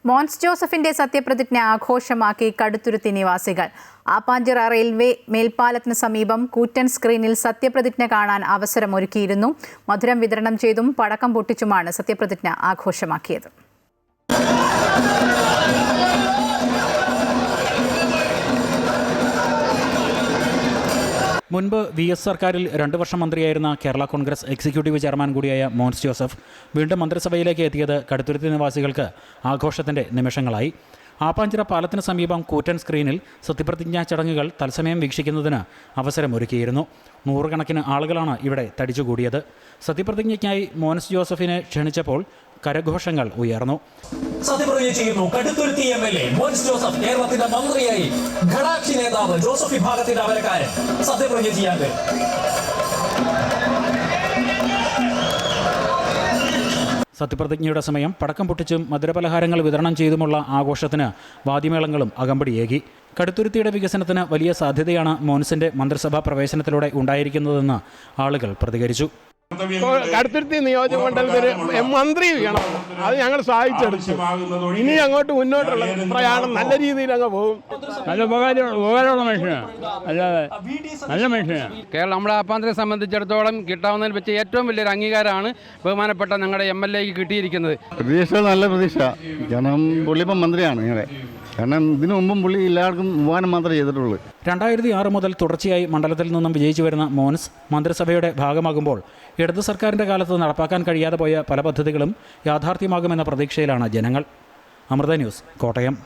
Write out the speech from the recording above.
മോൻസ് ജോസഫിന്റെ സത്യപ്രതിജ്ഞ ആഘോഷമാക്കി കടുത്തുരുത്തി നിവാസികൾ. ആപ്പാഞ്ചിറ റെയിൽവേ മേൽപ്പാലത്തിന് സമീപം കൂറ്റൻ സ്ക്രീനിൽ സത്യപ്രതിജ്ഞ കാണാൻ അവസരമൊരുക്കിയിരുന്നു. മധുരം വിതരണം ചെയ്തും പടക്കം പൊട്ടിച്ചുമാണ് സത്യപ്രതിജ്ഞ ആഘോഷമാക്കിയത്. മുൻപ് VS സർക്കാരിൽ 2 വർഷം മന്ത്രിയായിരുന്ന കേരള കോൺഗ്രസ് എക്സിക്യൂട്ടീവ് ചെയർമാൻ കൂടിയായ മോൻസ് ജോസഫ് വീണ്ടും മന്ത്രിസഭയിലേക്ക് എത്തിയത് കടുത്തുരുത്തി നിവാസികൾക്ക് ആഘോഷത്തിൻ്റെ നിമിഷങ്ങളായി. ആപ്പാഞ്ചിറ പാലത്തിന് സമീപം കൂറ്റൻ സ്ക്രീനിൽ സത്യപ്രതിജ്ഞാ ചടങ്ങുകൾ തത്സമയം വീക്ഷിക്കുന്നതിന് അവസരമൊരുക്കിയിരുന്നു. നൂറുകണക്കിന് ആളുകളാണ് ഇവിടെ തടിച്ചുകൂടിയത്. സത്യപ്രതിജ്ഞയ്ക്കായി മോൻസ് ജോസഫിനെ ക്ഷണിച്ചപ്പോൾ കരഘോഷങ്ങൾ ഉയർന്നു. സത്യപ്രതിജ്ഞ ചെയ്യുന്നു കടുത്തുരുത്തി MLA മോൻസ് ജോസഫ്. കേരളത്തിന്റെ മന്ത്രിയായി ഘടാക്ഷി നേതാവ് ജോസഫ് വിഭാഗത്തിന്റെ അമരക്കാരൻ സത്യപ്രതിജ്ഞ ചെയ്യാൻ വരും. സത്യപ്രതിജ്ഞയുടെ സമയം പടക്കം പൊട്ടിച്ചും മധുരപലഹാരങ്ങൾ വിതരണം ചെയ്തുമുള്ള ആഘോഷത്തിന് വാദ്യമേളങ്ങളും അകമ്പടിയേകി. കടുത്തുരുത്തിയുടെ വികസനത്തിന് വലിയ സാധ്യതയാണ് മോൻസിന്റെ മന്ത്രിസഭാ പ്രവേശനത്തിലൂടെ ഉണ്ടായിരിക്കുന്നതെന്ന് ആളുകൾ പ്രതികരിച്ചു. കടുത്തുരുത്തി നിയോജകമണ്ഡലത്തിൽ മന്ത്രി വേണം, അത് ഞങ്ങൾ സഹായിച്ചെടുത്തു. ഇനി അങ്ങോട്ട് മുന്നോട്ടുള്ള പ്രയാണം നല്ല രീതിയിൽ അങ്ങ് പോകും. നല്ല ഉപകാരമുള്ള മനുഷ്യനാണ്, അല്ലാതെ നല്ല മനുഷ്യനാണ്. കേരളം നമ്മുടെ ആപ്പാഞ്ചിറയെ സംബന്ധിച്ചിടത്തോളം കിട്ടാവുന്നതിൽ വെച്ച് ഏറ്റവും വലിയൊരു അംഗീകാരമാണ് ബഹുമാനപ്പെട്ട ഞങ്ങളുടെ MLAക്ക് കിട്ടിയിരിക്കുന്നത്. പ്രതീക്ഷ നല്ല പ്രതീക്ഷ, കാരണം പുള്ളിപ്പം മന്ത്രിയാണ് ഞങ്ങളെ. കാരണം ഇതിനു മുമ്പും പുള്ളി എല്ലാവർക്കും ഉപകാരം മാത്രമേ ചെയ്തിട്ടുള്ളൂ. 2006 മുതൽ തുടർച്ചയായി മണ്ഡലത്തിൽ നിന്നും വിജയിച്ചു വരുന്ന മോൻസ് മന്ത്രിസഭയുടെ ഭാഗമാകുമ്പോൾ ഇടതു സർക്കാരിൻ്റെ കാലത്ത് നടപ്പാക്കാൻ കഴിയാതെ പോയ പല പദ്ധതികളും യാഥാർത്ഥ്യമാകുമെന്ന പ്രതീക്ഷയിലാണ് ജനങ്ങൾ. അമൃത ന്യൂസ്, കോട്ടയം.